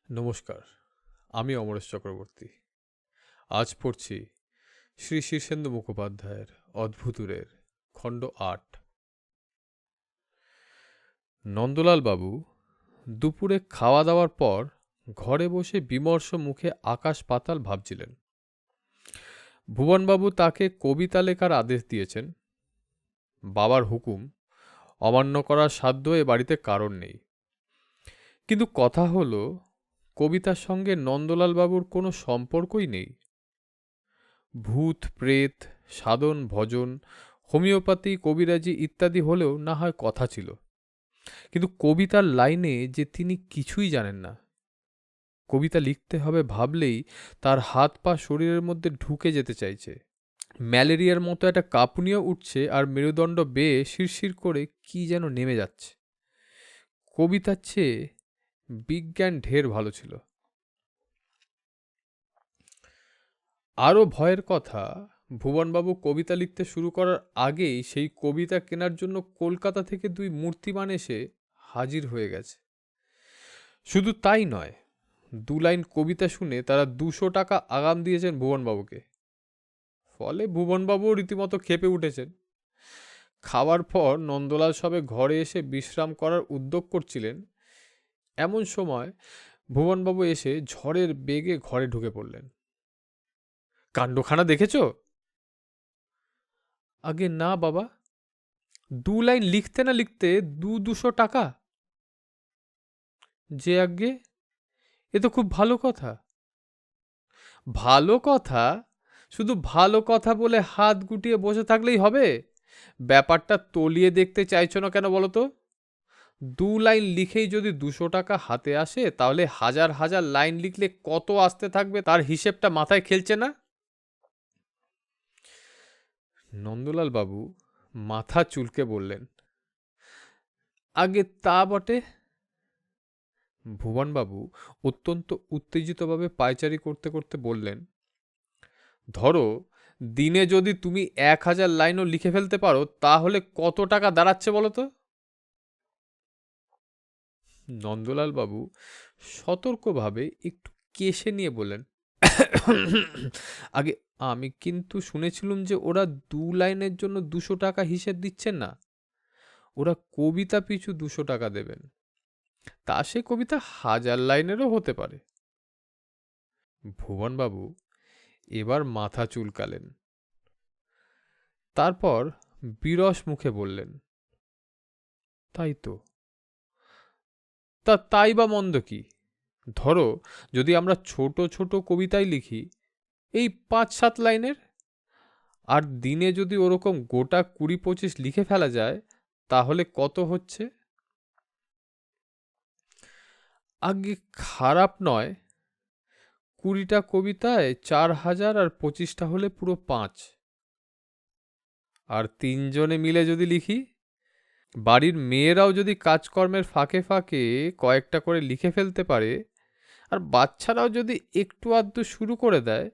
নমস্কার, আমি অমরেশ চক্রবর্তী। আজ পড়ছি শ্রী শীর্ষেন্দু মুখোপাধ্যায়ের অদ্ভুতুরের খণ্ড ৮। নন্দলাল বাবু দুপুরে খাওয়া দাওয়ার পর ঘরে বসে বিমর্ষ মুখে আকাশ পাতাল ভাবছিলেন। ভুবনবাবু তাকে কবিতা লেখার আদেশ দিয়েছেন। বাবার হুকুম অমান্য করার সাধ্য এ বাড়িতে কারণ নেই। কিন্তু কথা হলো, কবিতার সঙ্গে নন্দলাল বাবুর কোনো সম্পর্কই নেই। ভূত প্রেত, সাধন ভজন, হোমিওপ্যাথি, কবিরাজি ইত্যাদি হলেও না হয় কথা ছিল, কিন্তু কবিতার লাইনে যে তিনি কিছুই জানেন না। কবিতা লিখতে হবে ভাবলেই তার হাত পা শরীরের মধ্যে ঢুকে যেতে চাইছে। ম্যালেরিয়ার মতো একটা কাঁপুনিও উঠছে আর মেরুদণ্ড বেয়ে শিরশির করে কি যেন নেমে যাচ্ছে। কবিতার চেয়ে বিজ্ঞান ঢের ভালো ছিল। আরও ভয়ের কথা, ভুবনবাবু কবিতা লিখতে শুরু করার আগেই সেই কবিতা কেনার জন্য কলকাতা থেকে 2 মূর্তিমান এসে হাজির হয়ে গেছে। শুধু তাই নয়, 2 লাইন কবিতা শুনে তারা 200 টাকা আগাম দিয়েছেন ভুবনবাবুকে। ফলে ভুবনবাবু রীতিমতো ক্ষেপে উঠেছেন। খাওয়ার পর নন্দলাল সবে ঘরে এসে বিশ্রাম করার উদ্যোগ করছিলেন, এমন সময় ভুবনবাবু এসে ঝড়ের বেগে ঘরে ঢুকে পড়লেন। কাণ্ডখানা দেখেছ? আগে না বাবা, 2 লাইন লিখতে না লিখতে 200 টাকা! যে আজ্ঞে, এ তো খুব ভালো কথা। ভালো কথা? শুধু ভালো কথা বলে হাত গুটিয়ে বসে থাকলেই হবে? ব্যাপারটা তলিয়ে দেখতে চাইছো না কেন বলো তো? 2 লাইন লিখেই যদি 200 টাকা হাতে আসে, তাহলে হাজার হাজার লাইন লিখলে কত আসতে থাকবে তার হিসেবটা মাথায় খেলছে না? নন্দলাল বাবু মাথা চুলকে বললেন, আগে তা বটে। ভুবনবাবু অত্যন্ত উত্তেজিতভাবে পায়চারি করতে করতে বললেন, ধরো দিনে যদি তুমি 1000 লাইনও লিখে ফেলতে পারো, তাহলে কত টাকা দাঁড়াচ্ছে বলো তো? নন্দলাল বাবু সতর্কভাবে একটু কেশে নিয়ে বললেন, আগে আমি কিন্তু শুনেছিলুম যে ওরা 2 লাইনের জন্য 200 টাকা হিসেব দিচ্ছেন না, ওরা কবিতা পিছু 200 টাকা দেবেন। তা সে কবিতা 1000 লাইনেরও হতে পারে। ভুবনবাবু এবার মাথা চুলকালেন। তারপর বিরস মুখে বললেন, তাই তো। তাই বা মন্দ কি? ধরো যদি আমরা ছোট ছোট কবিতাই লিখি, এই 5-7 লাইনের, আর দিনে যদি ওরকম গোটা 20-25 লিখে ফেলা যায়, তাহলে কত হচ্ছে? আগে খারাপ নয়। 20টা কবিতায় 4000 আর 25টা হলে পুরো 5। আর 3 জনে মিলে যদি লিখি, বাড়ির মেয়েরাও যদি কাজকর্মের ফাঁকে ফাঁকে কয়েকটা করে লিখে ফেলতে পারে, আর বাচ্চারাও যদি একটু আধটু শুরু করে দেয়,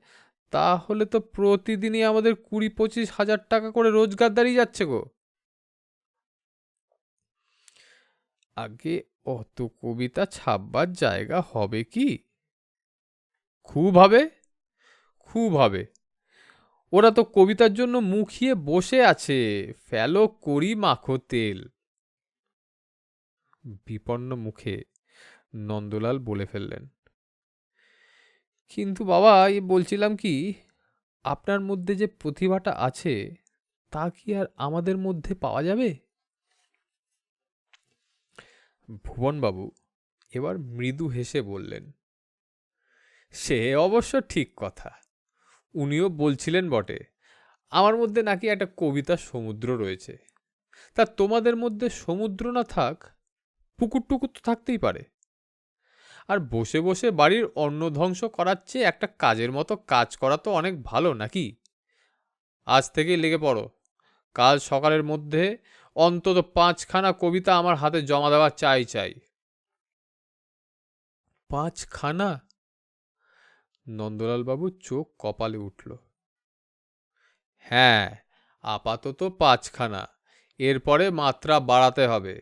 তাহলে তো প্রতিদিনই আমাদের 20-25 হাজার টাকা করে রোজগার দাঁড়িয়ে যাচ্ছে গো। আগে অত কবিতা ছাপবার জায়গা হবে কি? খুব হবে, খুব হবে। ওরা তো কবিতার জন্য মুখিয়ে বসে আছে, ফেলো করি মাখো তেল। বিপন্ন মুখে নন্দলাল বলে ফেললেন, কিন্তু বাবা বলছিলাম কি, আপনার মধ্যে যে প্রতিভাটা আছে, তা কি আর আমাদের মধ্যে পাওয়া যাবে? ভুবনবাবু এবার মৃদু হেসে বললেন, সে অবশ্য ঠিক কথা। উনিও বলছিলেন বটে, আমার মধ্যে নাকি একটা কবিতার সমুদ্র রয়েছে। তা তোমাদের মধ্যে সমুদ্র না থাক, পুকুর টুকুর তো থাকতেই পারে। আর বসে বসে বাড়ির অন্ন ধ্বংস করার চেয়ে একটা কাজের মতো কাজ করা তো অনেক ভালো নাকি? আজ থেকেই লেগে পড়ো। কাল সকালের মধ্যে অন্তত 5খানা কবিতা আমার হাতে জমা দেওয়া চাই চাই। 5খানা? নন্দলাল বাবুর চোখ কপালে উঠল। হ্যাঁ, আপাতত 5খানা। এরপরে মাত্রা বাড়াতে হবে।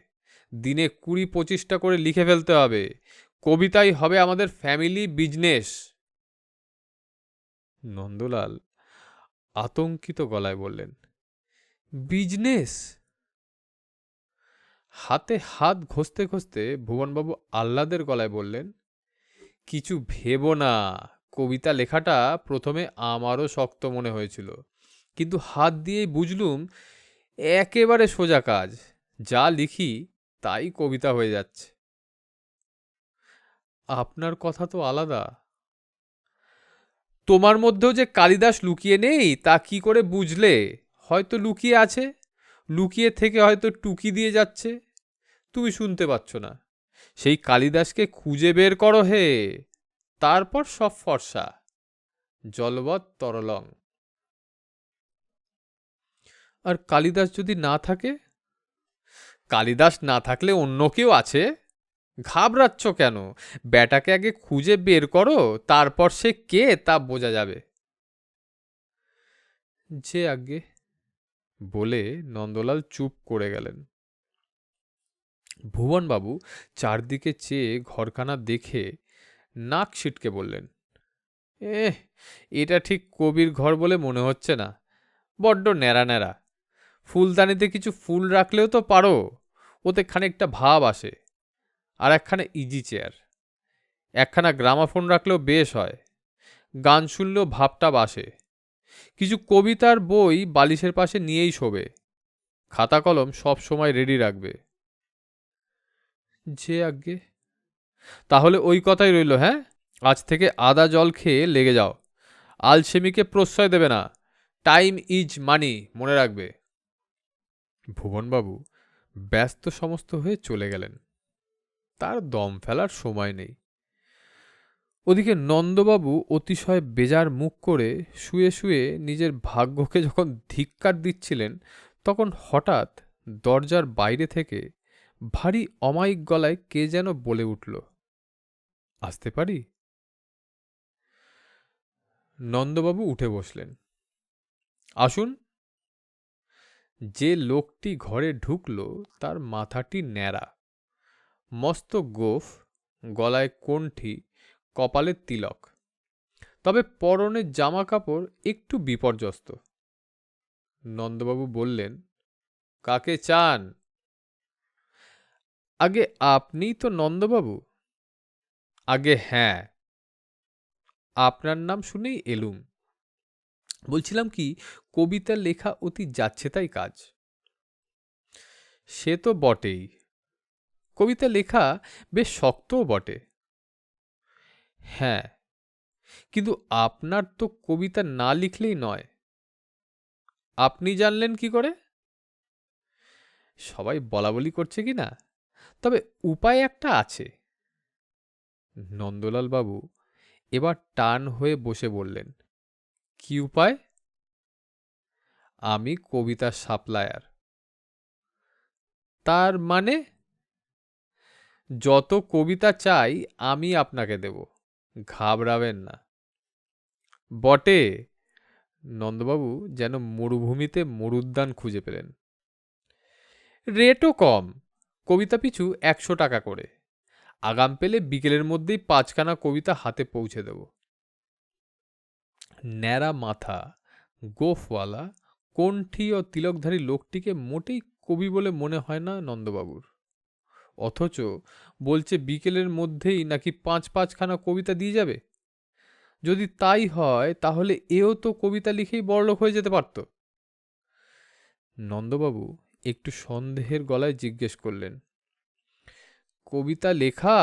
দিনে 20-25টা করে লিখে ফেলতে হবে। কবিতাই হবে আমাদের ফ্যামিলি বিজনেস। নন্দলাল আতঙ্কিত গলায় বললেন, বিজনেস? হাতে হাত ঘষতে ঘষতে ভুবনবাবু আহ্লাদের গলায় বললেন, কিছু ভেবো না। কবিতা লেখাটা প্রথমে আমারও শক্ত মনে হয়েছিল, কিন্তু হাত দিয়েই বুঝলুম একেবারে সোজা কাজ। যা লিখি তাই কবিতা হয়ে যাচ্ছে। আপনার কথা তো আলাদা। তোমার মধ্যেও যে কালিদাস লুকিয়ে নেই তা কি করে বুঝলে? হয়তো লুকিয়ে আছে, লুকিয়ে থেকে হয়তো টুকি দিয়ে যাচ্ছে, তুমি শুনতে পাচ্ছ না। সেই কালিদাসকে খুঁজে বের করো হে, তারপর সব ফর্সা। জলবৎ তরলং। আর কালিদাস যদি না থাকে? কালিদাস না থাকলে অন্য কেউ আছে। ঘাবড়াচ্ছ কেন? ব্যাটাকে আগে খুঁজে বের করো, তারপর সে কে তা বোঝা যাবে। যে আজ্ঞে, বলে নন্দলাল চুপ করে গেলেন। ভুবনবাবু চারদিকে চেয়ে ঘরখানা দেখে নাক ছিটকে বললেন, এটা ঠিক কবির ঘর বলে মনে হচ্ছে না, বড্ড ন্যাড়া ন্যাড়া। ফুলদানিতে কিছু ফুল রাখলেও তো পারো, ওতে খানিকটা ভাব আসে। আর একখানা ইজি চেয়ার, একখানা গ্রামাফোন রাখলেও বেশ হয়, গান শুনলেও ভাবটা বাসে। কিছু কবিতার বই বালিশের পাশে নিয়েই শোবে, খাতা কলম সব সময় রেডি রাখবে। যে আজ্ঞে, তাহলে ওই কথাই রইল। হ্যাঁ, আজ থেকে আদা জল খেয়ে লেগে যাও। আলসেমিকে প্রশ্রয় দেবে না। টাইম ইজ মানি, মনে রাখবে। ভুবনবাবু ব্যস্ত সমস্ত হয়ে চলে গেলেন। তার দম ফেলার সময় নেই। ওদিকে নন্দবাবু অতিশয় বেজার মুখ করে শুয়ে শুয়ে নিজের ভাগ্যকে যখন ধিক্কার দিচ্ছিলেন, তখন হঠাৎ দরজার বাইরে থেকে ভারী অমায়িক গলায় কে যেন বলে উঠল, আসতে পারি? নন্দবাবু উঠে বসলেন। আসুন। যে লোকটি ঘরে ঢুকল তার মাথাটি ন্যাড়া, মস্ত গোঁফ, গলায় কণ্ঠি, কপালে তিলক, তবে পরনের জামা কাপড় একটু বিপর্যস্ত। নন্দবাবু বললেন, কাকে চান? আগে আপনিই তো নন্দবাবু। আগে হ্যাঁ, আপনার নাম শুনেই এলুম। বলছিলাম কি, কবিতা লেখা অতি যাচ্ছে তাই কাজ। সে তো বটেই, কবিতা লেখা বেশ শক্তও বটে। হ্যাঁ, কিন্তু আপনার তো কবিতা না লিখলেই নয়। আপনি জানলেন কি করে? সবাই বলা বলি করছে কি না, তবে উপায় একটা আছে। নন্দলাল বাবু এবার টান হয়ে বসে বললেন, কি উপায়? আমি কবিতা সাপ্লায়ার। তার মানে? যত কবিতা চাই আমি আপনাকে দেব, ঘাবড়াবেন না। বটে? নন্দবাবু যেন মরুভূমিতে মরুদ্যান খুঁজে পেলেন। রেটও কম, কবিতা পিছু 100 টাকা করে। আগাম পেলে বিকেলের মধ্যেই 5খানা কবিতা হাতে পৌঁছে দেব। ন্যাড়া মাথা, গোফওয়ালা, কণ্ঠি ও তিলকধারী লোকটিকে মোটেই কবি বলে মনে হয় না নন্দবাবুর। অথচ বলছে বিকেলের মধ্যেই নাকি 5খানা কবিতা দিয়ে যাবে। যদি তাই হয় তাহলে এও তো কবিতা লিখেই বড়লোক হয়ে যেতে পারত। নন্দবাবু একটু সন্দেহের গলায় জিজ্ঞেস করলেন, কবিতা লেখা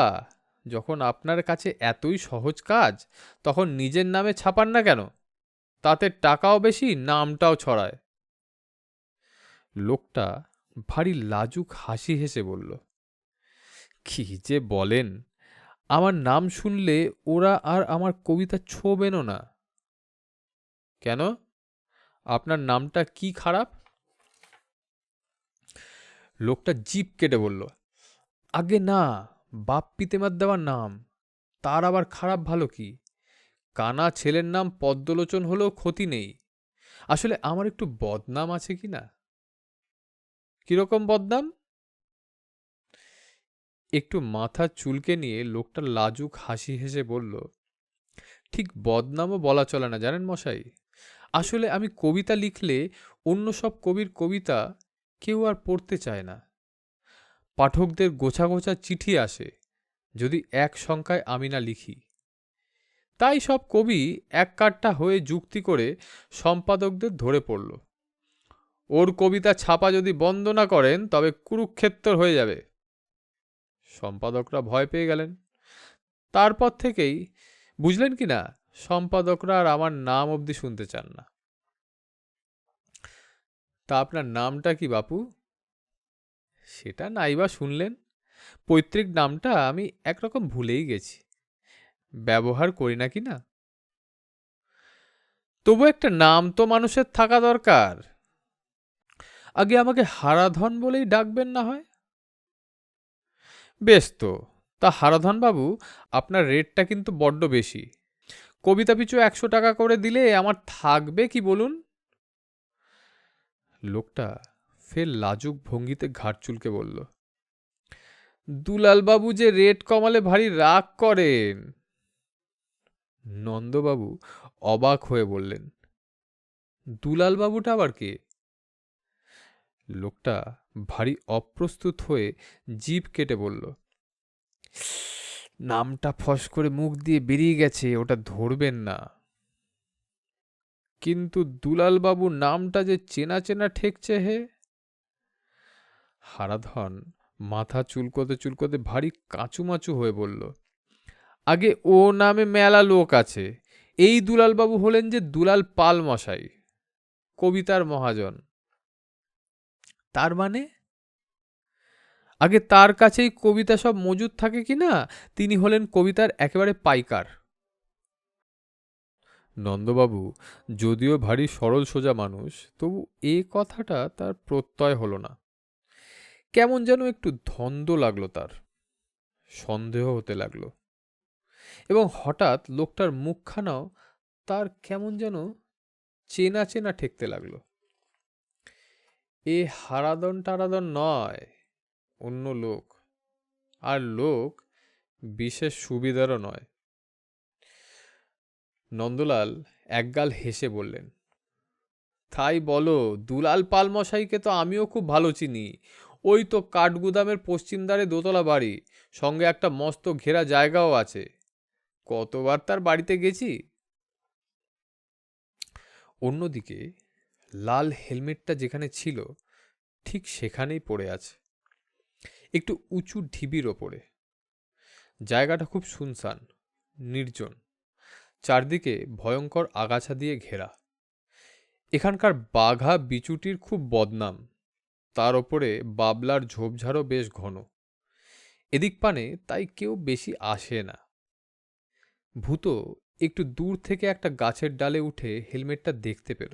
যখন আপনার কাছে এতই সহজ কাজ, তখন নিজের নামে ছাপান না কেন? তাতে টাকাও বেশি, নামটাও ছড়ায়। লোকটা ভারী লাজুক হাসি হেসে বলল, কি যে বলেন, আমার নাম শুনলে ওরা আর আমার কবিতা ছোবেনও না। কেন? আপনার নামটা কি খারাপ? লোকটা জিভ কেটে বলল, আগে না, বাপ পিতেমার দেওয়ার নাম, তার আবার খারাপ ভালো কি? কানা ছেলের নাম পদ্মলোচন হলেও ক্ষতি নেই। আসলে আমার একটু বদনাম আছে কি না। কিরকম বদনাম? একটু মাথা চুলকে নিয়ে লোকটা লাজুক হাসি হেসে বলল, ঠিক বদনামও বলা চলে না জানেন মশাই। আসলে আমি কবিতা লিখলে অন্য সব কবির কবিতা কেউ আর পড়তে চায় না। পাঠকদের গোছা গোছা চিঠি আসে যদি এক সংখ্যায় আমি না লিখি। তাই সব কবি এক কাট্টা হয়ে যুক্তি করে সম্পাদকদের ধরে পড়ল, ওর কবিতা ছাপা যদি বন্ধ না করেন তবে কুরুক্ষেত্র হয়ে যাবে। সম্পাদকরা ভয় পেয়ে গেলেন। তারপর থেকেই বুঝলেন কি না, সম্পাদকরা আর আমার নাম অবধি শুনতে চান না। তা আপনার নামটা কি বাপু? সেটা নাইবা শুনলেন, পৈতৃক নামটা আমি একরকম ভুলেই গেছি, ব্যবহার করি না কি না। তবু একটা নাম তো মানুষের থাকা দরকার। আগে আমাকে হারাধন বলেই ডাকবেন না হয়। বেশ তো, তা হারাধন বাবু, আপনার রেটটা কিন্তু বড্ড বেশি। কবিতা পিছু 100 টাকা করে দিলে আমার থাকবে কি বলুন? লোকটা ফের লাজুক ভঙ্গিতে ঘাড় চুলকে বলল, দুলালবাবু যে রেট কমালে ভারী রাগ করেন। নন্দবাবু অবাক হয়ে বললেন, দুলালবাবুটা আবার কে? লোকটা ভারী অপ্রস্তুত হয়ে জিভ কেটে বলল, নামটা ফস করে মুখ দিয়ে বেরিয়ে গেছে, ওটা ধরবেন না। কিন্তু দুলালবাবু নামটা যে চেনা চেনা ঠেকছে হে। হারাধন মাথা চুলকোতে চুলকোতে ভারী কাঁচুমাচু হয়ে বলল, আগে ও নামে মেলা লোক আছে। এই দুলালবাবু হলেন যে দুলাল পাল মশাই, কবিতার মহাজন। তার মানে আগে তার কাছেই কবিতা সব মজুদ থাকে কিনা, তিনি হলেন কবিতার একেবারে পাইকার। নন্দবাবু যদিও ভারী সরল সোজা মানুষ, তবু এ কথাটা তার প্রত্যয় হল না। কেমন যেন একটু ধন্দ লাগলো তার, সন্দেহ হতে লাগলো। এবং হঠাৎ লোকটার মুখখানাও তার কেমন যেন চেনা চেনা ঠেকতে লাগলো। এ হারাদন টারাদন নয়, অন্য লোক, আর লোক বিশেষ সুবিধারও নয়। নন্দলাল একগাল হেসে বললেন, তাই বলো, দুলাল পাল মশাইকে তো আমিও খুব ভালো চিনি। ওই তো কাঠগুদামের পশ্চিম দ্বারে দোতলা বাড়ি, সঙ্গে একটা মস্ত ঘেরা জায়গাও আছে। কতবার তার বাড়িতে গেছি। অন্যদিকে লাল হেলমেটটা যেখানে ছিল ঠিক সেখানেই পড়ে আছে, একটু উঁচু ঢিবির ওপরে। জায়গাটা খুব শুনশান, নির্জন, চারদিকে ভয়ঙ্কর আগাছা দিয়ে ঘেরা। এখানকার বাঘা বিচুটির খুব বদনাম, তার ওপরে বাবলার ঝোপঝাড়ও বেশ ঘন। এদিক পানে তাই কেউ বেশি আসে না। ভূত একটু দূর থেকে একটা গাছের ডালে উঠে হেলমেটটা দেখতে পেল,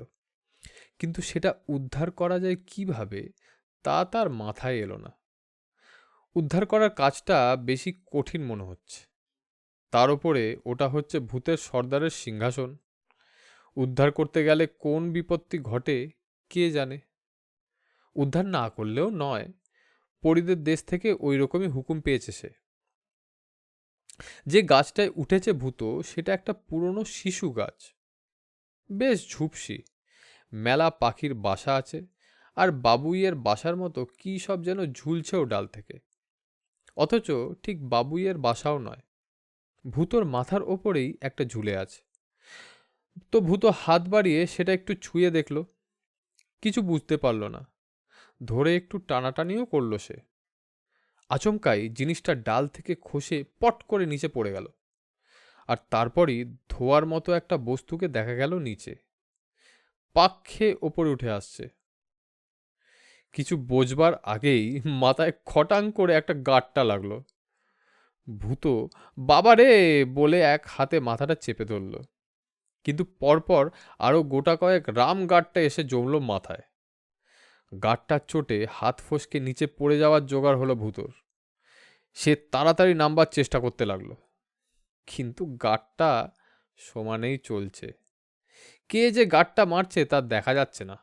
কিন্তু সেটা উদ্ধার করা যায় কিভাবে তা তার মাথায় এলো না। উদ্ধার করার কাজটা বেশি কঠিন মনে হচ্ছে। তার ওপরে ওটা হচ্ছে ভূতের সর্দারের সিংহাসন। উদ্ধার করতে গেলে কোন বিপত্তি ঘটে কে জানে। উদ্ধার না করলেও নয়, পরিদের দেশ থেকে ওই রকমই হুকুম পেয়েছে সে। যে গাছটায় উঠেছে ভূত সেটা একটা পুরনো শিশু গাছ, বেশ ঝুপসি। মেলা পাখির বাসা আছে, আর বাবুইয়ের বাসার মতো কি সব যেন ঝুলছেও ডাল থেকে। অথচ ঠিক বাবুইয়ের বাসাও নয়, ভূতর মাথার ওপরেই একটা ঝুলে আছে। তো ভূত হাত বাড়িয়ে সেটা একটু ছুঁয়ে দেখল, কিছু বুঝতে পারল না। ধরে একটু টানাটানিও করল সে। আচমকাই জিনিসটা ডাল থেকে খসে পট করে নিচে পড়ে গেল, আর তারপরই ধোয়ার মতো একটা বস্তুকে দেখা গেল নিচে, পাক খেয়ে ওপরে উঠে আসছে। কিছু বোঝবার আগেই মাথায় খটাং করে একটা গাঁটটা লাগলো। ভূত বাবা রে বলে এক হাতে মাথাটা চেপে ধরল, কিন্তু পরপর আরো গোটা কয়েক রাম গাঁটটা এসে জমল মাথায়। গাঁটটার চোটে হাত ফসকে নিচে পড়ে যাওয়ার জোগাড় হলো ভূতর। সে তাড়াতাড়ি নামবার চেষ্টা করতে লাগলো, কিন্তু গাঁটটা সমানেই চলছে। কে যে গাঁটটা মারছে তা দেখা যাচ্ছে না।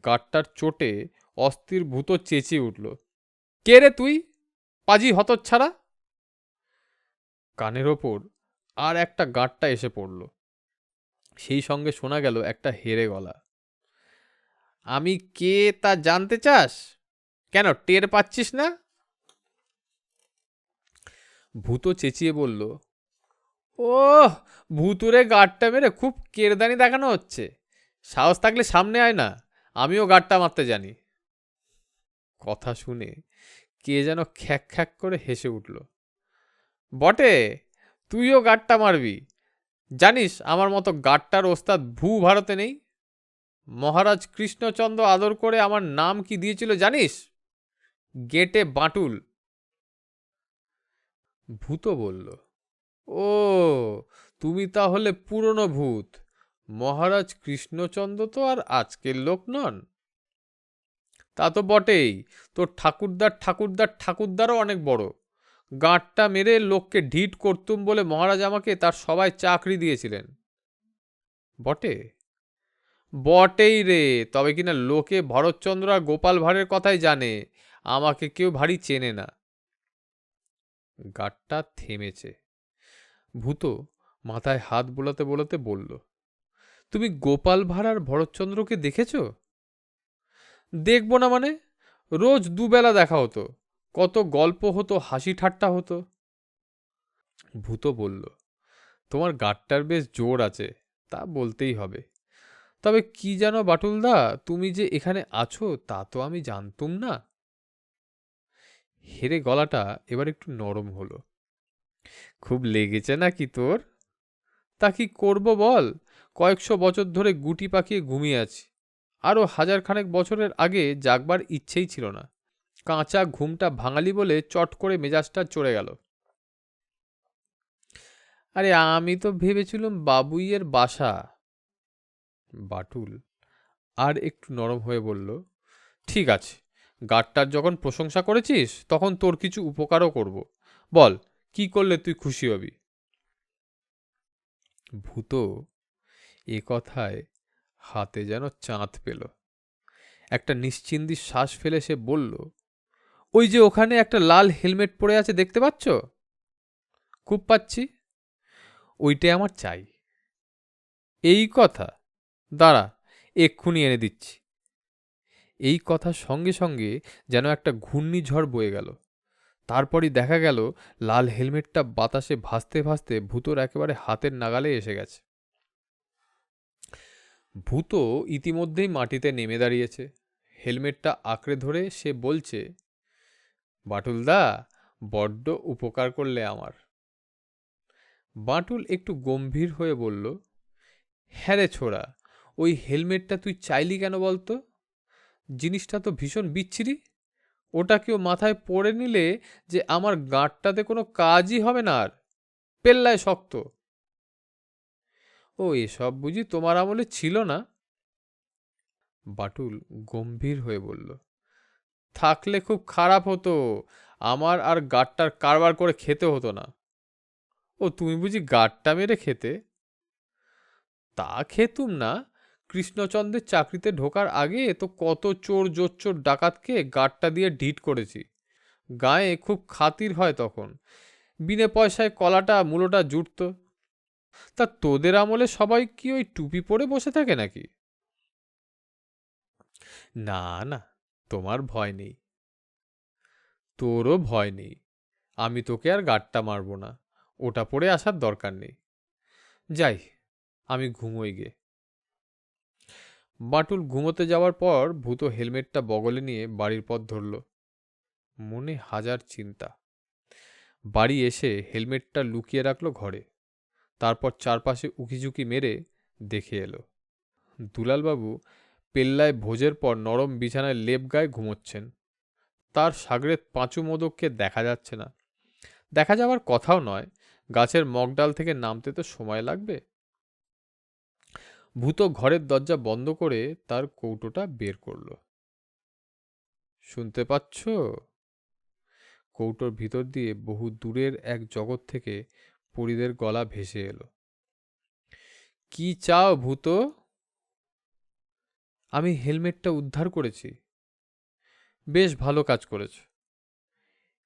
গাঁটটার চোটে অস্থির ভূত চেঁচিয়ে উঠল, কে রে তুই? পাজি হতচ্ছাড়া! কানের ওপর আর একটা গাঁটটা এসে পড়ল। সেই সঙ্গে শোনা গেল একটা হেরে গলা। আমি কে তা জানতে চাস? কেন টের পাচ্ছিস না? ভূত চেঁচিয়ে বলল, ওহ, ভুতুরে গাঁটটা মেরে খুব কেরদানি দেখানো হচ্ছে। সাহস থাকলে সামনে আয় না, আমিও গাঁটটা মারতে জানি। কথা শুনে কে যেন খ্যাক খ্যাক করে হেসে উঠল। বটে, তুইও গাঁটটা মারবি? জানিস আমার মতো গাঁটটার ওস্তাদ ভারতে নেই। মহারাজ কৃষ্ণচন্দ্র আদর করে আমার নাম কি দিয়েছিল জানিস? গেটে বাঁটুল। ভূত বলল, ও, তুমি তাহলে পুরনো ভূত। মহারাজ কৃষ্ণচন্দ্র তো আর আজকের লোক নন। তা তো বটেই, তোর ঠাকুরদার ঠাকুরদার ঠাকুরদারও অনেক বড়। গাঁটটা মেরে লোককে ঢিট করতুম বলে মহারাজ আমাকে তার সবাই চাকরি দিয়েছিলেন। বটে? বটেই রে, তবে কিনা লোকে ভরতচন্দ্র আর গোপাল ভাঁড়ের কথাই জানে, আমাকে কেউ ভারী চেনে না। গাঁটটা থেমেছে। ভূত মাথায় হাত বোলাতে বোলাতে বলল, তুমি গোপাল ভাঁড় আর ভরতচন্দ্রকে দেখেছ? দেখব না মানে? রোজ দুবেলা দেখা হতো, কত গল্প হতো, হাসি ঠাট্টা হতো। ভূত বলল, তোমার গাঁটটার বেশ জোর আছে, তা বলতেই হবে। তবে কি জানো বাটুলদা, তুমি যে এখানে আছো তা তো আমি জানতুম না। হেরে গলাটা এবার একটু নরম হলো। খুব লেগেছে নাকি তোর? তা কি করব বল, কয়েকশো বছর ধরে গুটি পাকিয়ে ঘুমিয়ে আছি। আরও হাজারখানেক বছরের আগে জাগবার ইচ্ছেই ছিল না। কাঁচা ঘুমটা ভাঙালি বলে চট করে মেজাজটা চড়ে গেল। আরে আমি তো ভেবেছিলাম বাবুইয়ের বাসা। বাটুল আর একটু নরম হয়ে বলল, ঠিক আছে, গাঁটটার যখন প্রশংসা করেছিস তখন তোর কিছু উপকারও করব। বল, কি করলে তুই খুশি হবি? ভূত এ কথায় হাতে যেন চাঁদ পেল। একটা নিশ্চিন্দির শ্বাস ফেলে সে বলল, ওই যে ওখানে একটা লাল হেলমেট পরে আছে, দেখতে পাচ্ছ? খুব পাচ্ছি। ওইটাই আমার চাই। এই কথা? দাঁড়া, এক্ষুনি এনে দিচ্ছি। এই কথার সঙ্গে সঙ্গে যেন একটা ঘূর্ণিঝড় বয়ে গেল। তারপরই দেখা গেল লাল হেলমেটটা বাতাসে ভাসতে ভাসতে ভূতর একেবারে হাতের নাগালে এসে গেছে। ভূত ইতিমধ্যেই মাটিতে নেমে দাঁড়িয়েছে। হেলমেটটা আঁকড়ে ধরে সে বলছে, বাটুলদা, বড্ড উপকার করলে আমার। বাঁটুল একটু গম্ভীর হয়ে বলল, হ্যাঁ রে ছোড়া, ওই হেলমেটটা তুই চাইলি কেন বলতো? জিনিসটা তো ভীষণ বিচ্ছিরি। ওটা কেউ মাথায় পড়ে নিলে যে আমার গাঁটটাতে কোনো কাজই হবে না আর, পেল্লায় শক্ত। ও, এসব বুঝি তোমার আমলে ছিল না? বাটুল গম্ভীর হয়ে বলল, থাকলে খুব খারাপ হতো, আমার আর গাঁটটার কারবার করে খেতে হতো না। ও, তুমি বুঝি গাঁটটা মেরে খেতে? তা খেতুম না, কৃষ্ণচন্দ্রের চাকরিতে ঢোকার আগে তো কত চোর জোচ্চোর ডাকাতকে গাঁটটা দিয়ে ঢিট করেছি। গায়ে খুব খাতির হয় তখন, বিনে পয়সায় কলাটা মূলোটা জুটত। তা তোদের আমলে সবাই কি ওই টুপি পরে বসে থাকে নাকি? না না, তোমার ভয় নেই। তোরও ভয় নেই। আমি তোকে আর গাঁটটা মারব না, ওটা পরে আসার দরকার নেই। যাই, আমি ঘুমোই গে। বাঁটুল ঘুমোতে যাওয়ার পর ভূত হেলমেটটা বগলে নিয়ে বাড়ির পথ ধরল। মনে হাজার চিন্তা। বাড়ি এসে হেলমেটটা লুকিয়ে রাখলো ঘরে। তারপর চারপাশে উকিঝুঁকি মেরে দেখে এলো দুলালবাবু পেল্লায় ভোজের পর নরম বিছানায় লেপ গায়ে ঘুমোচ্ছেন। তার সাগরেদ পাঁচু মোদককে দেখা যাচ্ছে না। দেখা যাওয়ার কথাও নয়, গাছের মগডাল থেকে নামতে তো সময় লাগবে। ভূত ঘরের দরজা বন্ধ করে তার কৌটোটা বের করল। শুনতে পাচ্ছ? কৌটোর ভিতর দিয়ে বহু দূরের এক জগৎ থেকে পরীদের গলা ভেসে এলো। কি চাও ভূত? আমি হেলমেটটা উদ্ধার করেছি। বেশ ভালো কাজ করেছ।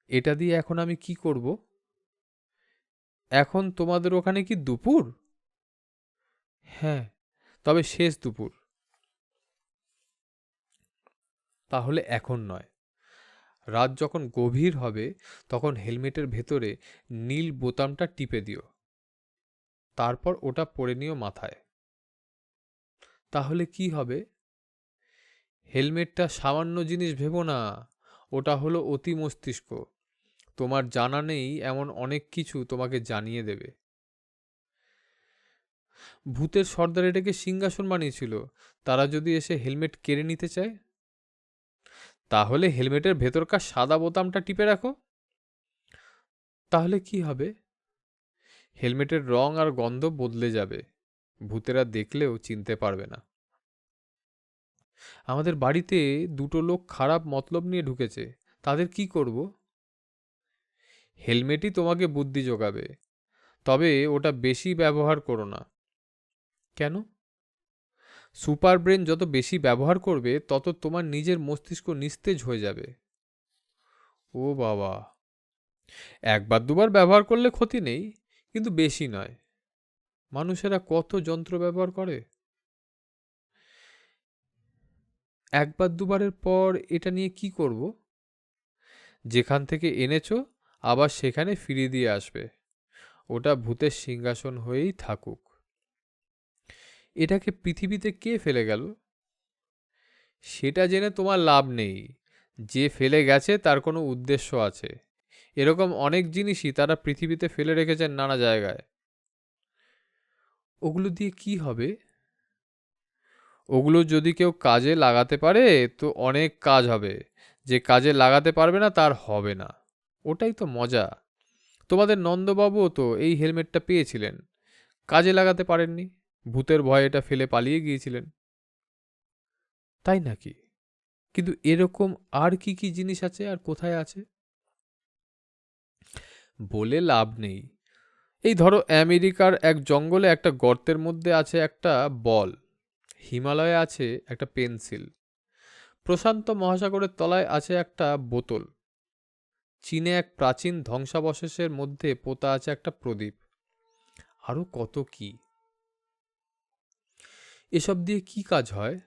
এটা দিয়ে এখন আমি কি করব? এখন তোমাদের ওখানে কি দুপুর? হ্যাঁ, তবে শেষ দুপুর। তাহলে এখন নয়, রাত যখন গভীর হবে তখন হেলমেটের ভেতরে নীল বোতামটা টিপে দিও, তারপর ওটা পরে নিও মাথায়। তাহলে কি হবে? হেলমেটটা সামান্য জিনিস ভেবো না, ওটা হলো অতি মস্তিষ্ক। তোমার জানা নেই এমন অনেক কিছু তোমাকে জানিয়ে দেবে। ভূতের সর্দার এটাকে সিংহাসন বানিয়েছিল, তারা যদি এসে হেলমেট কেড়ে নিতে চায়? তাহলে হেলমেটের ভেতরকার সাদা বোতামটা টিপে রাখো। তাহলে কি হবে? হেলমেটের রং আর গন্ধ বদলে যাবে, ভূতেরা দেখলেও চিনতে পারবে না। আমাদের বাড়িতে দুটো লোক খারাপ মতলব নিয়ে ঢুকেছে, তাদের কি করব? হেলমেটই তোমাকে বুদ্ধি যোগাবে, তবে ওটা বেশি ব্যবহার করো না। কেন? সুপার ব্রেন যত বেশি ব্যবহার করবে তত তোমার নিজের মস্তিষ্ক নিস্তেজ হয়ে যাবে। ও বাবা, একবার দুবার ব্যবহার করলে ক্ষতি নেই, কিন্তু বেশি নয়। মানুষেরা কত যন্ত্র ব্যবহার করে। একবার দুবারের পর এটা নিয়ে কি করব? যেখান থেকে এনেছো আবার সেখানে ফিরিয়ে দিয়ে আসবে, ওটা ভূতের সিংহাসন হয়েই থাকুক। এটাকে পৃথিবীতে কে ফেলে গেল? সেটা জেনে তোমার লাভ নেই, যে ফেলে গেছে তার কোনো উদ্দেশ্য আছে। এরকম অনেক জিনিসই তারা পৃথিবীতে ফেলে রেখেছেন নানা জায়গায়। ওগুলো দিয়ে কি হবে? ওগুলো যদি কেউ কাজে লাগাতে পারে তো অনেক কাজ হবে, যে কাজে লাগাতে পারবে না তার হবে না। ওটাই তো মজা। তোমাদের নন্দবাবুও তো এই হেলমেটটা পেয়েছিলেন, কাজে লাগাতে পারেননি, ভূতের ভয়ে এটা ফেলে পালিয়ে গিয়েছিলেন। তাই নাকি? কিন্তু এরকম আর কি কি জিনিস আছে আর কোথায় আছে? বলে লাভ নেই। এই ধরো, আমেরিকার এক জঙ্গলে একটা গর্তের মধ্যে আছে একটা বল, হিমালয়ে আছে একটা পেন্সিল, প্রশান্ত মহাসাগরের তলায় আছে একটা বোতল, চীনে এক প্রাচীন ধ্বংসাবশেষের মধ্যে পোতা আছে একটা প্রদীপ, আরো কত কি। এসব দিয়ে কি কাজ হয়?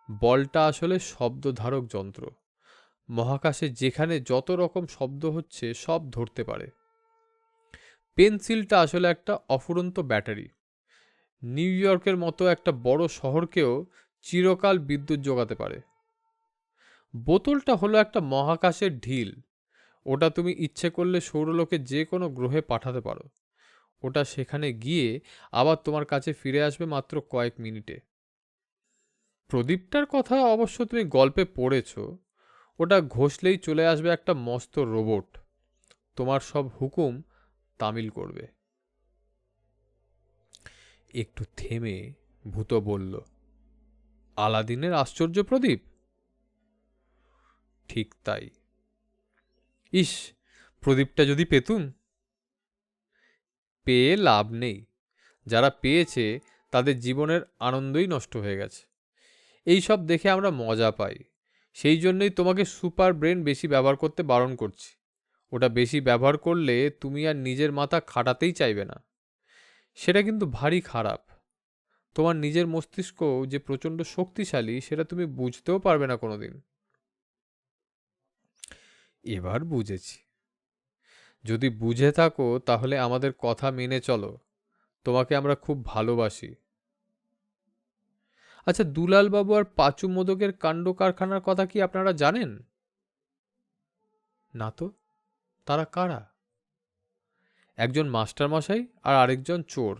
বলটা আসলে শব্দধারক যন্ত্র, মহাকাশে যেখানে যত রকম শব্দ হচ্ছে সব ধরতে পারে। পেন্সিলটা আসলে একটা অফুরন্ত ব্যাটারি, নিউ ইয়র্কের মতো একটা বড় শহরকেও চিরকাল বিদ্যুৎ যোগাতে পারে। বোতলটা হলো একটা মহাকাশের ঢিল, ওটা তুমি ইচ্ছে করলে সৌরলোকে যে কোনো গ্রহে পাঠাতে পারো, ওটা সেখানে গিয়ে আবার তোমার কাছে ফিরে আসবে মাত্র কয়েক মিনিটে। প্রদীপটার কথা অবশ্য তুমি গল্পে পড়েছ, ওটা ঘষলেই চলে আসবে একটা মস্ত রোবট, তোমার সব হুকুম তামিল করবে। একটু থেমে ভূত বলল, আলাদিনের আশ্চর্য প্রদীপ? ঠিক তাই। ইস, প্রদীপটা যদি পেতুম। পেয়ে লাভ নেই, যারা পেয়েছে তাদের জীবনের আনন্দই নষ্ট হয়ে গেছে। এই সব দেখে আমরা মজা পাই, সেই জন্যই তোমাকে সুপার ব্রেন বেশি ব্যবহার করতে বারণ করছি। ওটা বেশি ব্যবহার করলে তুমি আর নিজের মাথা খাটাতেই চাইবে না, সেটা কিন্তু ভারী খারাপ। তোমার নিজের মস্তিষ্ক যে প্রচণ্ড শক্তিশালী সেটা তুমি বুঝতেও পারবে না কোনোদিন। এবার বুঝেছি। যদি বুঝে থাকো তাহলে আমাদের কথা মেনে চলো, তোমাকে আমরা খুব ভালোবাসি। আচ্ছা, দুলালবাবু আর পাঁচু মোদকের কাণ্ড কারখানার কথা কি আপনারা জানেন? না তো, তারা কারা? একজন মাস্টারমশাই আর আরেকজন চোর।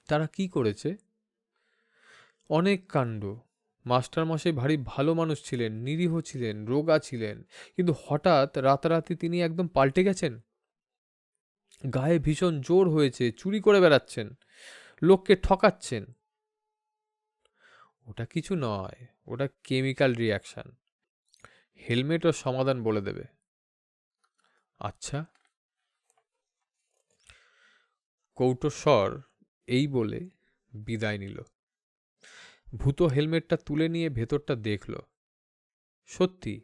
তারা কি করেছে? অনেক কাণ্ড। মাস্টারমশাই ভারী ভালো মানুষ ছিলেন, নিরীহ ছিলেন, রোগা ছিলেন, কিন্তু হঠাৎ রাতারাতি তিনি একদম পাল্টে গেছেন। গায়ে ভীষণ জোর হয়েছে, চুরি করে বেড়াচ্ছেন, লোককে ঠকাচ্ছেন। ওটা কিছু নয়, ওটা কেমিক্যাল রিয়াকশন। হেলমেট ও সমাধান বলে দেবে। আচ্ছা। কৌটস্বর এই বলে বিদায় নিল। ভূত হেলমেটটা তুলে নিয়ে ভেতরটা দেখল। সত্যি,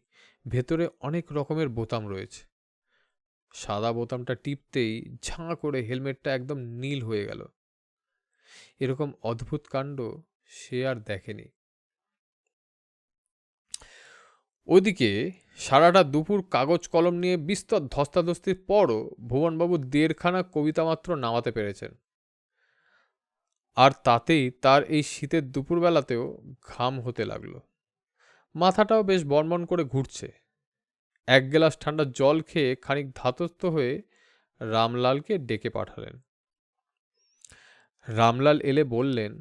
ভেতরে অনেক রকমের বোতাম রয়েছে। সাদা বোতামটা টিপতেই ঝাঁ করে হেলমেটটা একদম নীল হয়ে গেল। এরকম অদ্ভুত কাণ্ড সে আর দেখেনি। ওদিকে সারাটা দুপুর কাগজ কলম নিয়ে বিস্তর ধস্তাধস্তির পরও ভুবনবাবু 1.5খানা কবিতা মাত্র নামাতে পেরেছেন। আর তাতেই তার এই শীতের দুপুরবেলাতেও ঘাম হতে লাগলো। মাথাটাও বেশ বনবন করে ঘুরছে। 1 গ্লাস ঠান্ডা জল খেয়ে খানিক ধাতস্থ হয়ে রামলালকে ডেকে পাঠালেন। রামলাল এলে বললেন,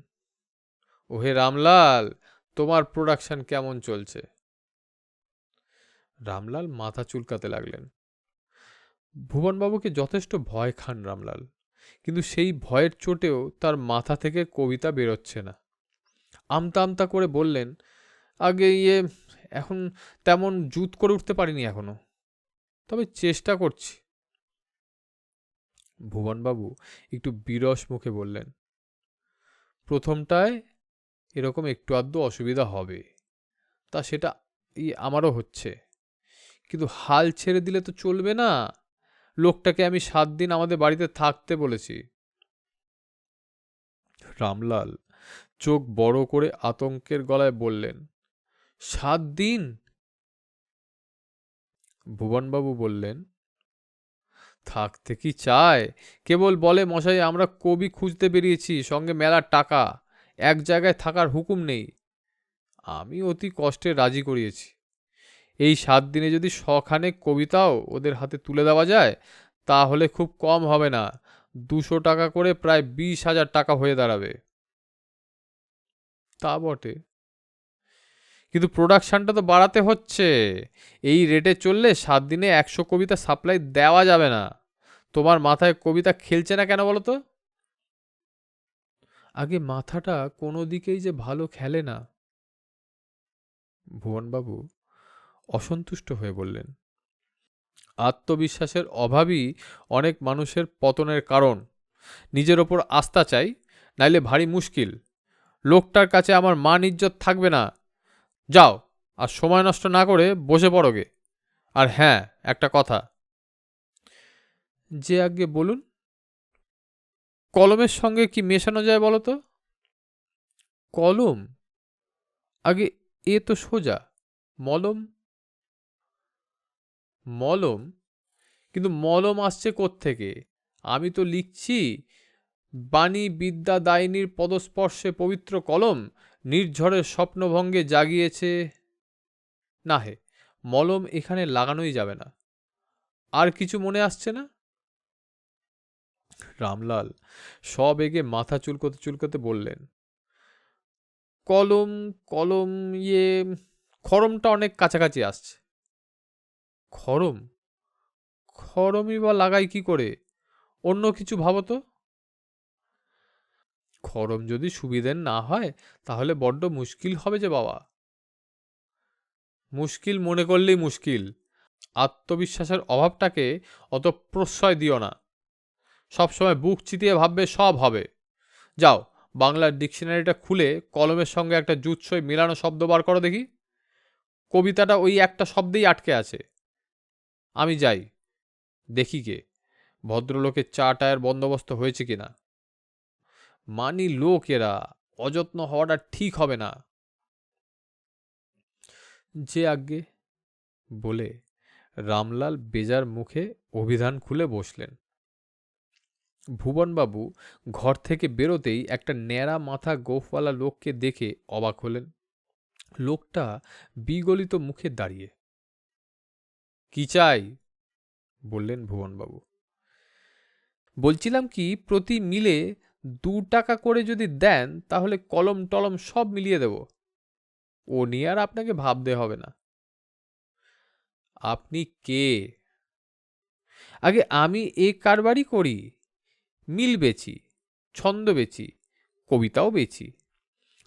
ওহে রামলাল, তোমার প্রোডাকশন কেমন চলছে? রামলাল মাথা চুলকাতে লাগলেন। ভুবনবাবুকে যথেষ্ট ভয় খান রামলাল, কিন্তু সেই ভয়ের চোটেও তার মাথা থেকে কবিতা বেরোচ্ছে না। আমতা আমতা করে বললেন, আগে এখন তেমন জুত করে উঠতে পারিনি এখনো, তবে চেষ্টা করছি। ভুবনবাবু একটু বিরস মুখে বললেন, প্রথমটায় এরকম একটু আধটু অসুবিধা হবে, তা সেটা আমারও হচ্ছে, কিন্তু হাল ছেড়ে দিলে তো চলবে না। লোকটাকে আমি 7 দিন আমাদের বাড়িতে থাকতে বলেছি। রামলাল চোখ বড় করে আতঙ্কের গলায় বললেন, 7 দিন? ভুবনবাবু বললেন, থাকতে কি চায়? কেবল বলে, মশাই আমরা কবি খুঁজতে বেরিয়েছি, সঙ্গে মেলার টাকা, এক জায়গায় থাকার হুকুম নেই। আমি অতি কষ্টে রাজি করিয়েছি। এই 7 দিনে যদি 100খানেক কবিতাও ওদের হাতে তুলে দেওয়া যায়, তাহলে খুব কম হবে না, 200 টাকা করে প্রায় 20,000 টাকা হয়ে দাঁড়াবে। তা বটে, কিন্তু প্রোডাকশনটা তো বাড়াতে হচ্ছে। এই রেটে চললে 7 দিনে 100 কবিতা সাপ্লাই দেওয়া যাবে না। তোমার মাথায় কবিতা খেলছে না কেন বলো তো? আগে মাথাটা কোনো দিকেই যে ভালো খেলে না। ভুবনবাবু অসন্তুষ্ট হয়ে বললেন, আত্মবিশ্বাসের অভাবই অনেক মানুষের পতনের কারণ। নিজের ওপর আস্থা চাই, নাইলে ভারী মুশকিল। লোকটার কাছে আমার মান ইজ্জত থাকবে না। যাও, আর সময় নষ্ট না করে বসে পড়োগে। আর হ্যাঁ, একটা কথা। যে আগে বলুন। কলমের সঙ্গে কি মেশানো যায় বলো তো? কলম? আগে এ তো সোজা। মলম? মলম? কিন্তু মলম আসছে কোত্থেকে? আমি তো লিখছি, বাণী বিদ্যা দায়িনীর পদস্পর্শে পবিত্র কলম নির্ঝরের স্বপ্নভঙ্গে জাগিয়েছে। না হে, মলম এখানে লাগানোই যাবে না। আর কিছু মনে আসছে না? রামলাল সবেগে মাথা চুলকোতে চুলকোতে বললেন, কলম কলম খড়মটা অনেক কাছাকাছি আসছে। খড়ম? খড়মই বা লাগাই কি করে? অন্য কিছু ভাবো তো। খড়ম যদি সুবিধের না হয়, তাহলে বড্ড মুশকিল হবে যে বাবা। মুশকিল মনে করলেই মুশকিল। আত্মবিশ্বাসের অভাবটাকে অত প্রশ্রয় দিও না। সবসময় বুক চিতিয়ে ভাববে সব হবে। যাও, বাংলার ডিকশনারিটা খুলে কলমের সঙ্গে একটা জুৎসই মেলানো শব্দ বার করো দেখি। কবিতাটা ওই একটা শব্দেই আটকে আছে। আমি যাই, দেখি গে ভদ্রলোকের চা টায়ের বন্দোবস্ত হয়েছে কিনা। মানি লোক এরা, অযত্ন হওয়াটা ঠিক হবে না। যে আজ্ঞে বলে রামলাল বেজার মুখে অভিধান খুলে বসলেন। ভুবনবাবু ঘর থেকে বেরোতেই একটা ন্যাড়া মাথা গোঁফওয়ালা লোককে দেখে অবাক হলেন। লোকটা বিগলিত মুখে দাঁড়িয়ে। কি চাই? বললেন ভুবনবাবু। বলছিলাম কি, প্রতি মিলে 2 টাকা করে যদি দেন, তাহলে কলম টলম সব মিলিয়ে দেব। ও নিয়ে আর আপনাকে ভাবতে হবে না। আপনি কে? আগে আমি এ কারবারই করি। মিল বেচি, ছন্দ বেচি, কবিতাও বেচি।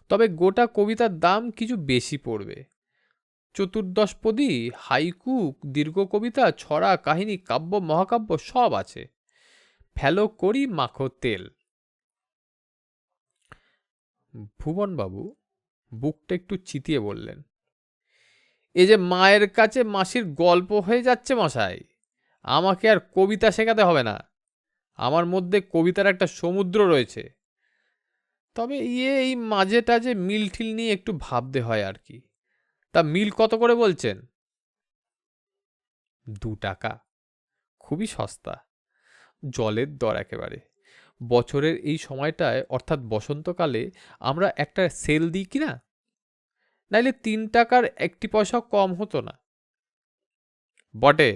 তবে গোটা কবিতার দাম কিছু বেশি পড়বে। চতুর্দশপদী, হাইকু, দীর্ঘ কবিতা, ছড়া, কাহিনী, কাব্য, মহাকাব্য সব আছে। ফেলো করি মাখো তেল। ভুবনবাবু বুকটা একটু চিতিয়ে বললেন, এ যে মায়ের কাছে মাসির গল্প হয়ে যাচ্ছে মশাই। আমাকে আর কবিতা শেখাতে হবে না। আমার মধ্যে কবিতার একটা সমুদ্র রয়েছে। তবে এই মাঝে টাঝে মিল ঠিল নিয়ে একটু ভাবতে হয় আর কি। তা মিল কত করে বলছেন? 2 টাকা? খুবই সস্তা। জলের দর একেবারে। বছরের এই সময়টায় অর্থাৎ বসন্তকালে আমরা একটা সেল দিই কিনা? নাইলে 3 টাকার একটি পয়সাও কম হতো না। বটে।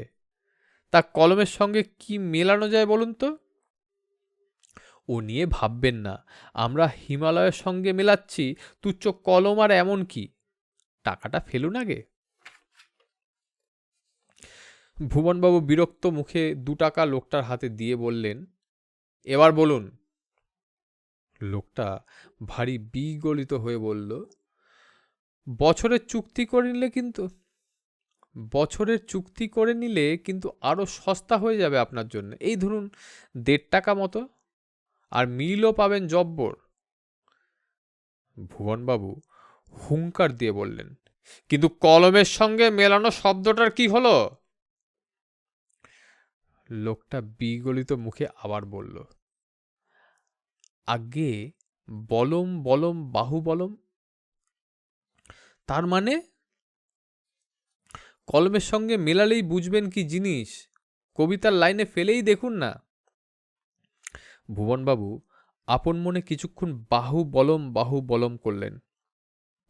তা কলমের সঙ্গে কি মেলানো যায় বলুন তো? ও নিয়ে ভাববেন না। আমরা হিমালয়ের সঙ্গে মেলাচ্ছি, তুচ্ছ কলম আর এমন কি। টাকাটা ফেলুন আগে। ভুবনবাবু বিরক্ত মুখে 2 টাকা লোকটার হাতে দিয়ে বললেন, এবার বলুন। লোকটা ভারী বিগলিত হয়ে বলল, বছরের চুক্তি করে নিলে কিন্তু আরো সস্তা হয়ে যাবে আপনার জন্য। এই ধরুন 1.5 টাকা মতো, আর মিলও পাবেন জব্বর। ভুবনবাবু হুঙ্কার দিয়ে বললেন, কিন্তু কলমের সঙ্গে মেলানো শব্দটার কি হলো? লোকটা বিগলিত মুখে আবার বলল, আগে বলম বলম বাহু বলম। তার মানে? কলমের সঙ্গে মেলালেই বুঝবেন কি জিনিস। কবিতার লাইনে ফেলেই দেখুন না। ভুবনবাবু আপন মনে কিছুক্ষণ বাহু বলম করলেন।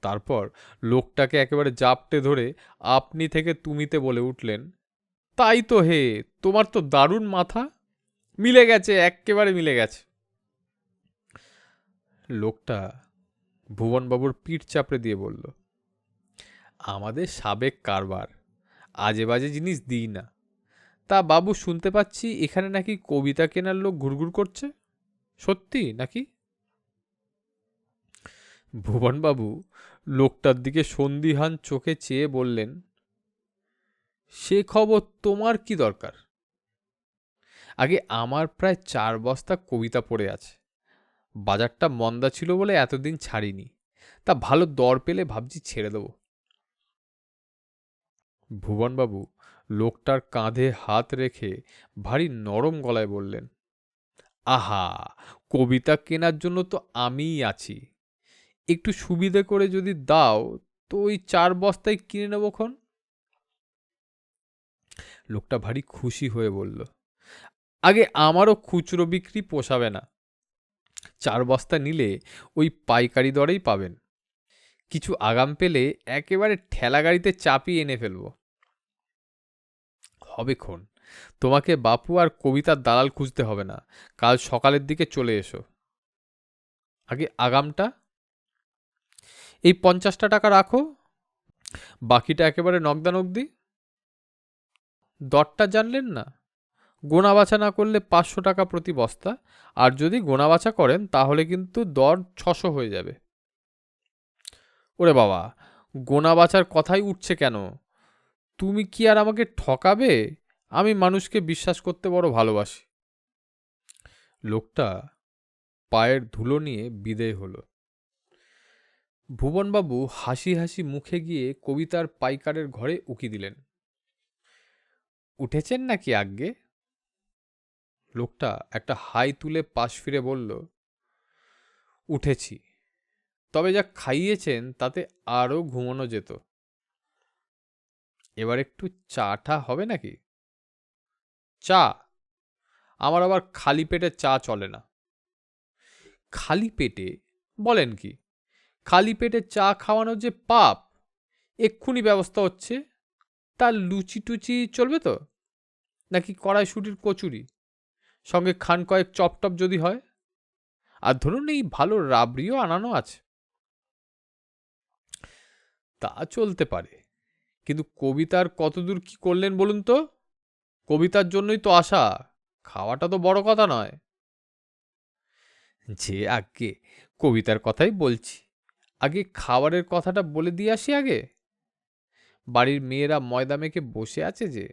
তারপর লোকটাকে একেবারে জাপটে ধরে আপনি থেকে তুমিতে বলে উঠলেন, তাই তো হে, তোমার তো দারুণ মাথা। মিলে গেছে, এক্কেবারে মিলে গেছে। লোকটা ভুবনবাবুর পিঠ চাপড়ে দিয়ে বলল, আমাদের সাবেক কারবার, আজে বাজে জিনিস দিই না। তা বাবু, শুনতে পাচ্ছি এখানে নাকি কবিতা কেনার লোক ঘুরঘুর করছে, সত্যি নাকি? ভুবনবাবু লোকটার দিকে সন্দিহান চোখে চেয়ে বললেন, সে খবর তোমার কি দরকার? আগে আমার প্রায় 4 বস্তা কবিতা পড়ে আছে। বাজারটা মন্দা ছিল বলে এতদিন ছাড়িনি। তা ভালো দর পেলে ভাবছি ছেড়ে দেব। ভুবনবাবু লোকটার কাঁধে হাত রেখে ভারী নরম গলায় বললেন, আহা, কবিতা কেনার জন্য তো আমিই আছি। একটু সুবিধে করে যদি দাও তো ওই 4 বস্তাই কিনে নেবক্ষণ। লোকটা ভারী খুশি হয়ে বলল, আগে আমারও খুচরো বিক্রি পোষাবে না। 4 বস্তা নিলে ওই পাইকারি দরেই পাবেন। কিছু আগাম পেলে একেবারে ঠেলা গাড়িতে চাপিয়ে এনে ফেলব। হবেক্ষণ, তোমাকে বাপু আর কবিতার দালাল খুঁজতে হবে না। কাল সকালের দিকে চলে এসো। আগে আগামটা এই 50টা টাকা রাখো, বাকিটা একেবারে নগদানগদি। দরটা জানলেন না? গোনা বাছা না করলে 500 টাকা প্রতি বস্তা, আর যদি গোনা বাছা করেন তাহলে কিন্তু দর 600 হয়ে যাবে। ওরে বাবা, গোনা বাছার কথাই উঠছে কেন? তুমি কি আর আমাকে ঠকাবে? আমি মানুষকে বিশ্বাস করতে বড় ভালোবাসি। লোকটা পায়ের ধুলো নিয়ে বিদেয় হলো। ভুবনবাবু হাসি হাসি মুখে গিয়ে কবিতার পাইকারের ঘরে উকি দিলেন। উঠেছেন নাকি আজ্ঞে? লোকটা একটা হাই তুলে পাশ ফিরে বলল, উঠেছি। তবে যা খাইয়েছেন তাতে আরও ঘুমানো যেত। এবার একটু চাটা হবে নাকি? চা? আমার আবার খালি পেটে চা চলে না। খালি পেটে? বলেন কি? খালি পেটে চা খাওয়ানোর যে পাপ, এক্ষুনি ব্যবস্থা হচ্ছে। তার লুচি টুচি চলবে তো? নাকি কড়াইশুটির কচুরি, সঙ্গে খান কয়েক চপটপ যদি হয়? আর ধরুন এই ভালো রাবড়িও আনানো আছে। তা চলতে পারে, কিন্তু কবিতার কতদূর কি করলেন বলুন তো? কবিতার জন্যই তো আসা, খাওয়াটা তো বড় কথা নয়। যে আগে কবিতার কথাই বলছি, আগে খাবারের কথাটা বলে দিয়ে আসি আগে। বাড়ির মেয়েরা ময়দা মেখে বসে আছে যে।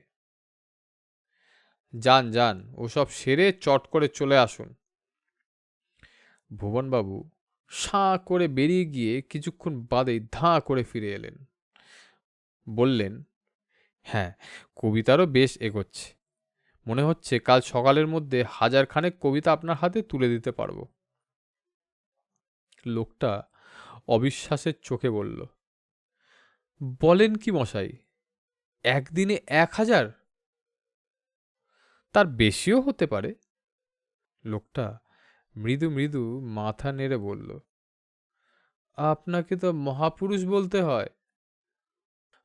যান যান, ওসব সেরে চট করে চলে আসুন। ভুবনবাবু সাঁ করে বেরিয়ে গিয়ে কিছুক্ষণ বাদেই ধাঁ করে ফিরে এলেন। বললেন, হ্যাঁ, কবিতারও বেশ এগোচ্ছে। মনে হচ্ছে কাল সকালের মধ্যে 1000 কবিতা আপনার হাতে তুলে দিতে পারবো। লোকটা অবিশ্বাসের চোখে বলল, বলেন কি মশাই, একদিনে 1000? তার বেশিও হতে পারে। লোকটা মৃদু মৃদু মাথা নেড়ে বলল, আপনাকে তো মহাপুরুষ বলতে হয়।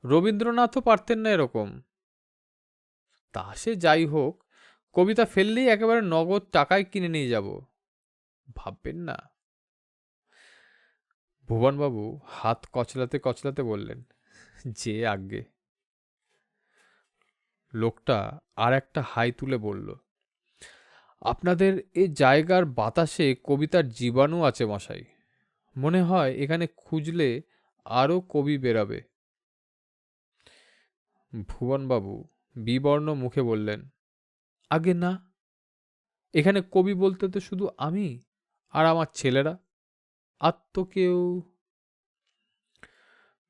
রবীন্দ্রনাথও পারতেন না এরকম। তা সে যাই হোক, কবিতা ফেললেই একেবারে নগদ টাকায় কিনে নিয়ে যাব, ভাববেন না। ভুবনবাবু হাত কচলাতে কচলাতে বললেন, যে আজ্ঞে। লোকটা আর একটা হাই তুলে বলল, আপনাদের এ জায়গার বাতাসে কবিতার জীবাণু আছে মশাই। মনে হয় এখানে খুঁজলে আরও কবি বেরাবে। ভুবনবাবু বিবর্ণ মুখে বললেন, আগে না, এখানে কবি বলতে তো শুধু আমি আর আমার ছেলেরা, আর তো কেউ।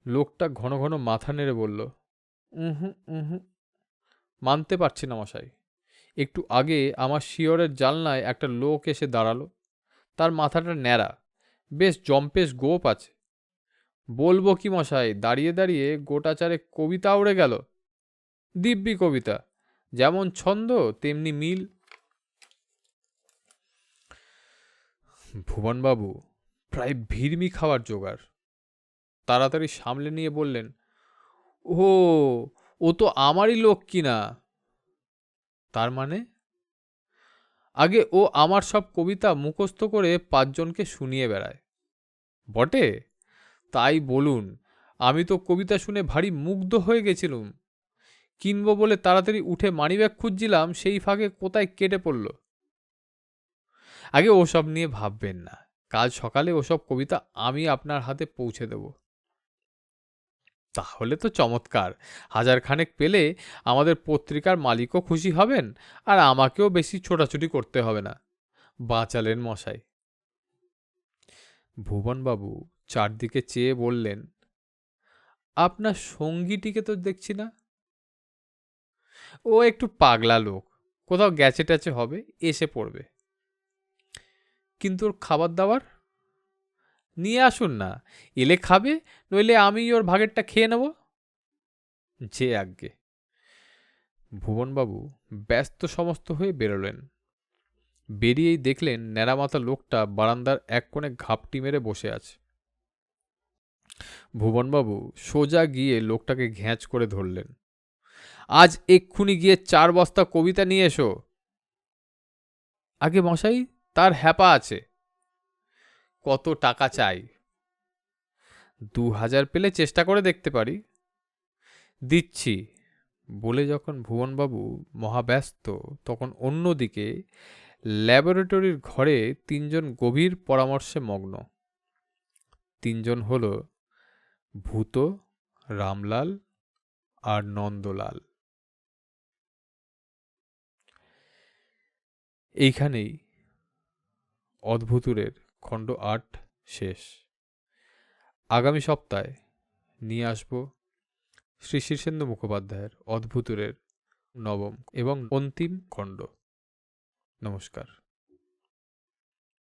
লোকটা ঘন ঘন মাথা নেড়ে বলল, উহু উহু, মানতে পারছি না মশাই। একটু আগে আমার শিয়রের জানলায় একটা লোক এসে দাঁড়ালো, তার মাথাটা ন্যাড়া, বেশ জম্পেশ গোপ আছে। বলবো কি মশাই, দাঁড়িয়ে দাঁড়িয়ে গোটা চারে কবিতা উড়ে গেল। দিব্যি কবিতা, যেমন ছন্দ তেমনি মিল। ভুবনবাবু প্রায় ভিড়মি খাওয়ার জোগাড়। তাড়াতাড়ি সামলে নিয়ে বললেন, ও ও তো আমারই লোক কিনা। তার মানে? আগে ও আমার সব কবিতা মুখস্থ করে 5 জনকে শুনিয়ে বেড়ায়। বটে? তাই বলুন, আমি তো কবিতা শুনে ভারী মুগ্ধ হয়ে গেছিলুম। কিনবো বলে তাড়াতাড়ি উঠে মানিব্যাগ খুঁজছিলাম, সেই ফাঁকে কোথায় কেটে পড়ল। আগে ওসব নিয়ে ভাববেন না, কাল সকালে ওসব কবিতা আমি আপনার হাতে পৌঁছে দেব। তাহলে তো চমৎকার। 1000 পেলে আমাদের পত্রিকার মালিকও খুশি হবেন, আর আমাকেও বেশি ছোটাছুটি করতে হবে না। বাঁচালেন মশাই। ভুবনবাবু চারদিকে চেয়ে বললেন, আপনার সঙ্গীটিকে তো দেখছি না। ও একটু পাগলা লোক, কোথাও গেছে ট্যাচে হবে, এসে পড়বে। কিন্তু ওর খাবার দাবার নিয়ে আসুন না, এলে খাবে, নইলে আমি ওর ভাগেরটা খেয়ে নেব। যে আজ্ঞে। ভুবনবাবু ব্যস্ত সমস্ত হয়ে বেরোলেন। বেরিয়েই দেখলেন ন্যাড়ামাথা লোকটা বারান্দার এক কোণে ঘাপটি মেরে বসে আছে। ভুবনবাবু সোজা গিয়ে লোকটাকে ঘ্যাঁচ করে ধরলেন, আজ এক্ষুনি গিয়ে 4 বস্তা কবিতা নিয়ে এসো। আগে মশাই, তার হ্যাপা আছে। কত টাকা চাই? 2000 পেলে চেষ্টা করে দেখতে পারি। দিচ্ছি। বলে যখন ভুবনবাবু মহাব্যস্ত, তখন অন্যদিকে ল্যাবরেটরির ঘরে 3 জন গভীর পরামর্শে মগ্ন। 3 জন হল ভূত, রামলাল আর নন্দলাল। এইখানেই অদ্ভুতুরের খণ্ড 8 শেষ। আগামী সপ্তাহে নিয়ে আসব শ্রী শীর্ষেন্দু মুখোপাধ্যায়ের অদ্ভুতুরের 9ম এবং অন্তিম খণ্ড। নমস্কার।